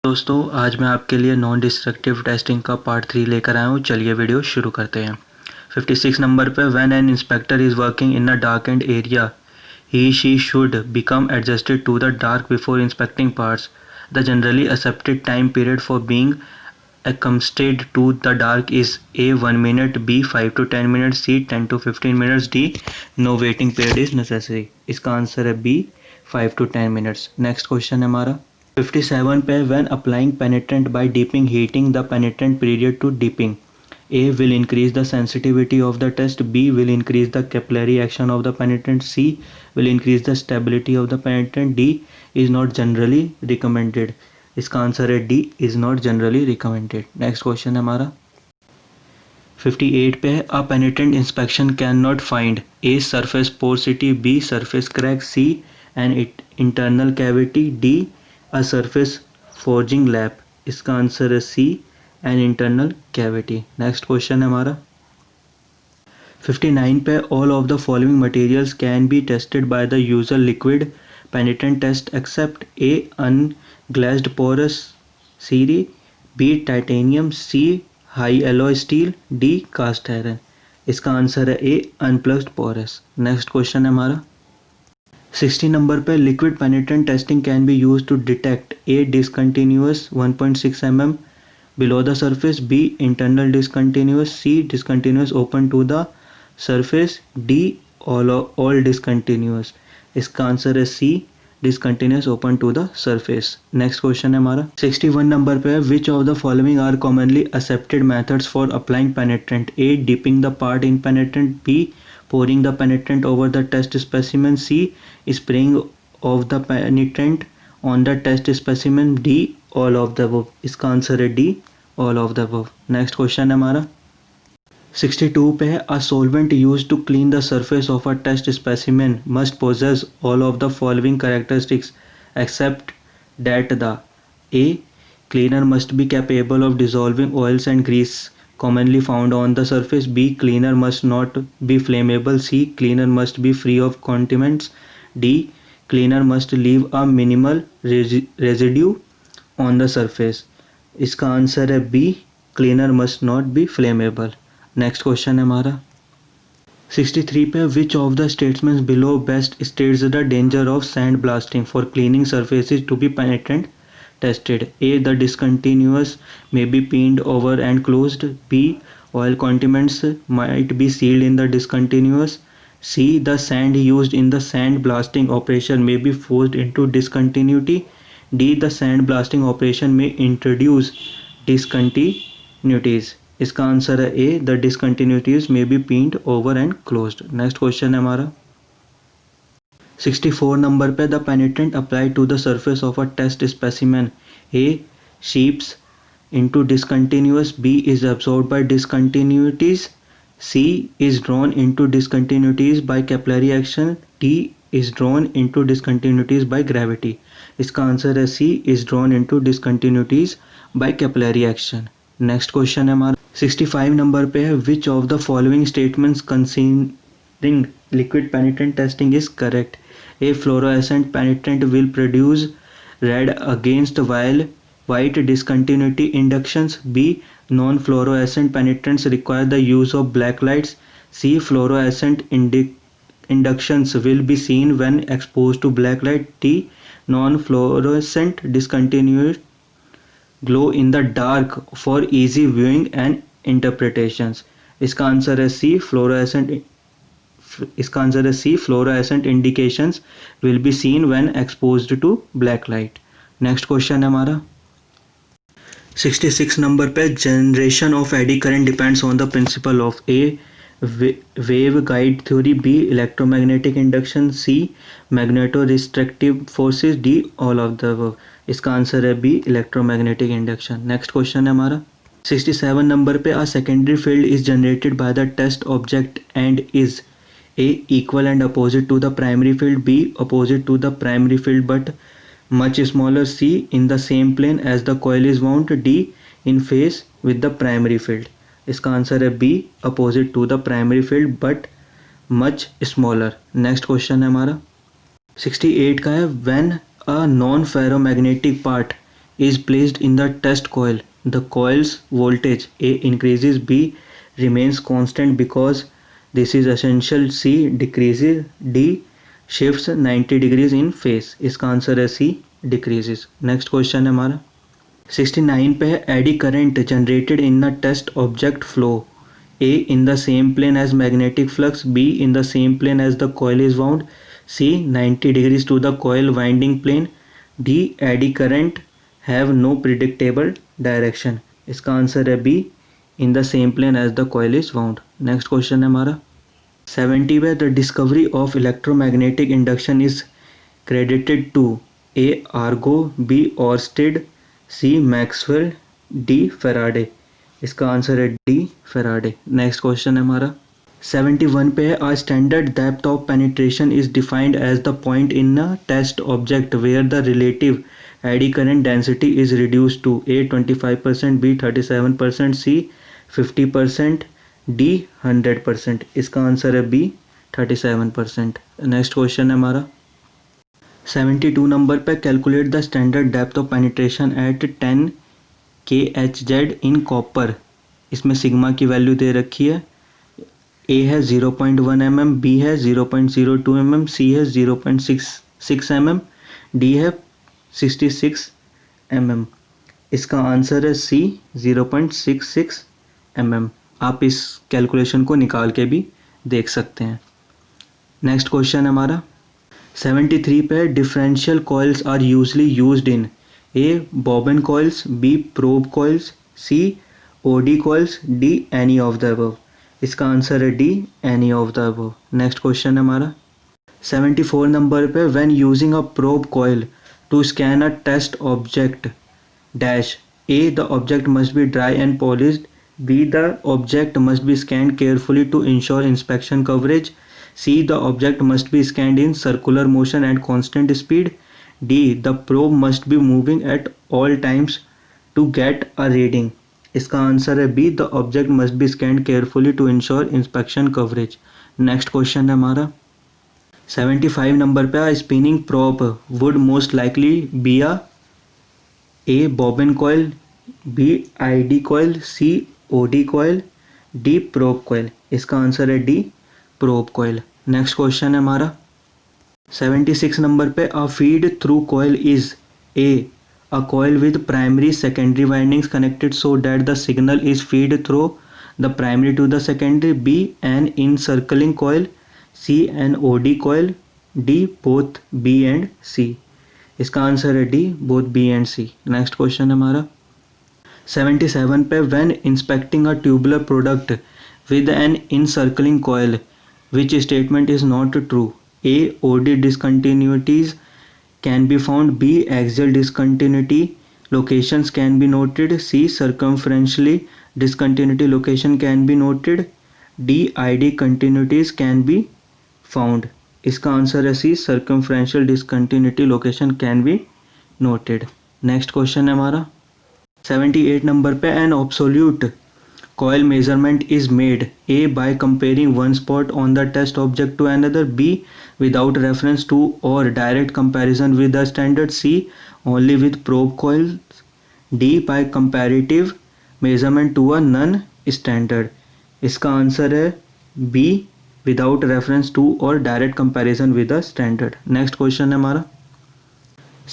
दोस्तों आज मैं आपके लिए नॉन डिस्ट्रक्टिव टेस्टिंग का पार्ट 3 लेकर आया हूँ। चलिए वीडियो शुरू करते हैं। 56 नंबर पे when an inspector is working in a dark and area he she should become adjusted to the dark before inspecting parts. The generally accepted time period for being acclimated to the dark is A 1 minute, B 5 to 10 minutes, C 10 to 15 minutes, D no waiting period is necessary. इसका answer है B 5 to 10 minutes. Next question है हमारा 57 पे when applying penetrant by dipping heating the penetrant period to dipping. A will increase the sensitivity of the test, B will increase the capillary action of the penetrant, C will increase the stability of the penetrant, D is not generally recommended. इसका answer है D is not generally recommended. Next question है हमारा 58 पे है a penetrant inspection cannot find A surface porosity, B surface crack, C an internal cavity, D a surface forging lap. इसका answer है C an internal cavity. Next question है हमारा 59 पे all of the following materials can be tested by the usual liquid penetrant test except A unglazed porous series, B titanium, C high alloy steel, D cast iron. इसका answer है A unplugged porous. Next question है हमारा 60 number पे liquid penetrant testing can be use to detect A discontinuous 1.6 mm below the surface, B internal discontinuous, C discontinuous open to the surface, D all discontinuous. इसका answer है C discontinuous open to the surface. Next question है हमारा 61 number पे which of the following are commonly accepted methods for applying penetrant? A dipping the part in penetrant, B pouring the penetrant over the test specimen, C spraying of the penetrant on the test specimen, D all of the above. इसका answer है D all of the above. Next question है हमारा 62 पे है a solvent used to clean the surface of a test specimen must possess all of the following characteristics except that the A cleaner must be capable of dissolving oils and grease commonly found on the surface, B cleaner must not be flammable, C cleaner must be free of contaminants, D cleaner must leave a minimal residue on the surface. इसका answer है B cleaner must not be flammable. Next question है हमारा 63 पे which of the statements below best states the danger of sand blasting for cleaning surfaces to be penetrant tested? A the discontinuous may be pinned over and closed, B oil condiments might be sealed in the discontinuous, C the sand used in the sand blasting operation may be forced into discontinuity, D the sand blasting operation may introduce discontinuities. इसका answer है A the discontinuities may be pinned over and closed. Next question है हमारा 64 number पे the penetrant apply to the surface of a test specimen. A seeps into discontinuous, B is absorbed by discontinuities, C is drawn into discontinuities by capillary action, D is drawn into discontinuities by gravity. इसका answer है C is drawn into discontinuities by capillary action. Next question है हमारा 65 number पे है which of the following statements considering liquid penetrant testing is correct? A fluorescent penetrant will produce red against white discontinuity inductions, B non-fluorescent penetrants require the use of black lights, C fluorescent inductions will be seen when exposed to black light, D non-fluorescent discontinuity glow in the dark for easy viewing and interpretations. इसका answer है C fluorescent indications will be seen when exposed to black light. Next question है हमारा 66 number पे generation of eddy current depends on the principle of A wave guide theory, B electromagnetic induction, C magneto restrictive forces, D all of the above. इसका answer है B electromagnetic induction. Next question है हमारा 67 number पे a secondary field is generated by the test object and is A equal and opposite to the primary field, B opposite to the primary field but much smaller, C in the same plane as the coil is wound, D in phase with the primary field. इसका answer है B opposite to the primary field but much smaller. Next question है हमारा 68 का है when a non ferromagnetic part is placed in the test coil, the coil's voltage A increases, B remains constant because this is essential, C decreases, D shifts 90 degrees in phase। इसका answer है C decreases। Next question है हमारा 69 पे है eddy current generated in the test object flow A in the same plane as magnetic flux, B in the same plane as the coil is wound, C 90 degrees to the coil winding plane, D eddy current have no predictable direction। इसका answer है B in the same plane as the coil is wound। Next question है हमारा 70 में the discovery of electromagnetic induction is credited to A Argo, B Oersted, C Maxwell, D Faraday। इसका answer है D Faraday. Next question है हमारा 71 पे है a standard depth of penetration is defined as the point in a test object where the relative eddy current density is reduce to A 25%, B 37%, C 50%, D 100%। इसका answer है B 37%। Next question है हमारा 72 number पे calculate the standard depth of penetration at 10 KHZ in copper. इसमें sigma की value दे रखी है। ए है 0.1 mm, बी है 0.02 mm, सी है 0.66 mm, डी है 66 mm। इसका आंसर है सी 0.66 mm। आप इस कैलकुलेशन को निकाल के भी देख सकते हैं। नेक्स्ट क्वेश्चन है हमारा 73 पे differential coils are usually used in A bobbin coils, B probe coils, C OD coils, D any of the above। इसका आंसर है D any of the above। Next question है हमारा 74 नंबर पे when using a probe coil to scan a test object dash A the object must be dry and polished, B the object must be scanned carefully to ensure inspection coverage, C the object must be scanned in circular motion at constant speed, D the probe must be moving at all times to get a reading। इसका answer है B the object must be scanned carefully to ensure inspection coverage। Next question है हमारा 75 number पे a spinning probe would most likely be A bobbin coil, B ID coil, C OD coil, D probe coil। इसका answer है D probe coil। Next question है हमारा 76 number पे a feed through coil is A a coil with primary secondary windings connected so that the signal is feed through the primary to the secondary, B an encircling coil, C an O D coil, D both B and C. इसका answer है D both B and C. Next question है हमारा 77 पे when inspecting a tubular product with an encircling coil which statement is not true? A OD discontinuities can be found, B axial discontinuity locations can be noted, C circumferentially discontinuity location can be noted, D ID continuities can be found। इसका answer है C circumferential discontinuity location can be noted। Next question है हमारा 78 number पे an absolute coil measurement is made A by comparing one spot on the test object to another, B without reference to or direct comparison with the standard, C only with probe coils, D by comparative measurement to a non-standard। इसका answer है B without reference to or direct comparison with the standard। Next question है हमारा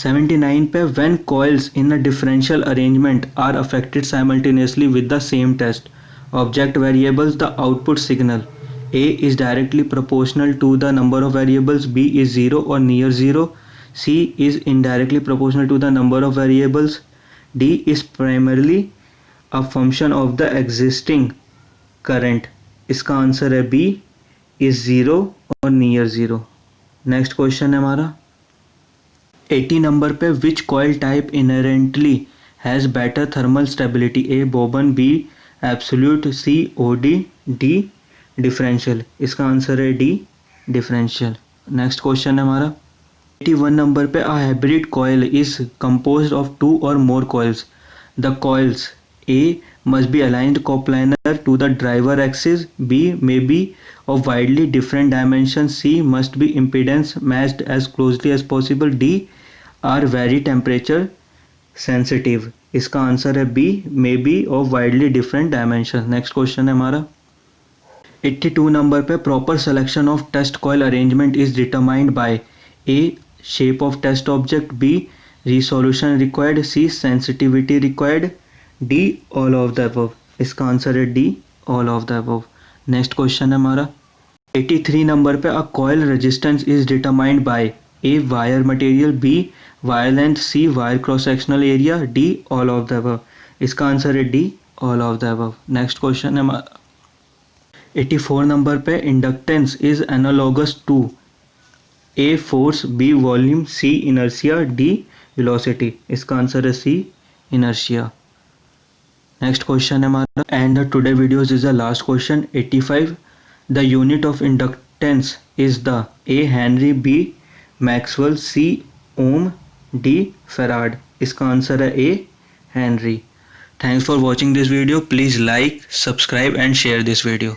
79 पे when coils in a differential arrangement are affected simultaneously with the same test object variables, the output signal A is directly proportional to the number of variables, B is 0 or near 0, C is indirectly proportional to the number of variables, D is primarily a function of the existing current। इसका answer है B is 0 और near 0। Next question है हमारा 80 number पे which coil type inherently has better thermal stability, A bobbin, B absolute, C OD, D differential. इसका answer है D differential. Next question है हमारा 81 नंबर पे a hybrid coil is composed of two or more coils, the coils A must be aligned coplanar to the driver axis, B may be of widely different dimensions, C must be impedance matched as closely as possible, D are vary temperature sensitive. इसका answer है B, may be of widely different dimension. Next question है हमारा 82 number पे proper selection of test coil arrangement is determined by A shape of test object, B resolution required, C sensitivity required, D all of the above. इसका answer है D, all of the above. Next question है हमारा 83 number पे a coil resistance is determined by A wire material, B wire length, C wire cross sectional area, D all of the above. इसका answer है D, all of the above. Next question है हमारा 84 number पे inductance is analogous to A force, B volume, C inertia, D velocity. इसका answer है C, inertia. Next question है हमारा and the today videos is the last question 85 the unit of inductance is the A henry, B Maxwell, C Om, D farad. इसका answer है A, henry. Thanks for watching this video. Please like, subscribe and share this video.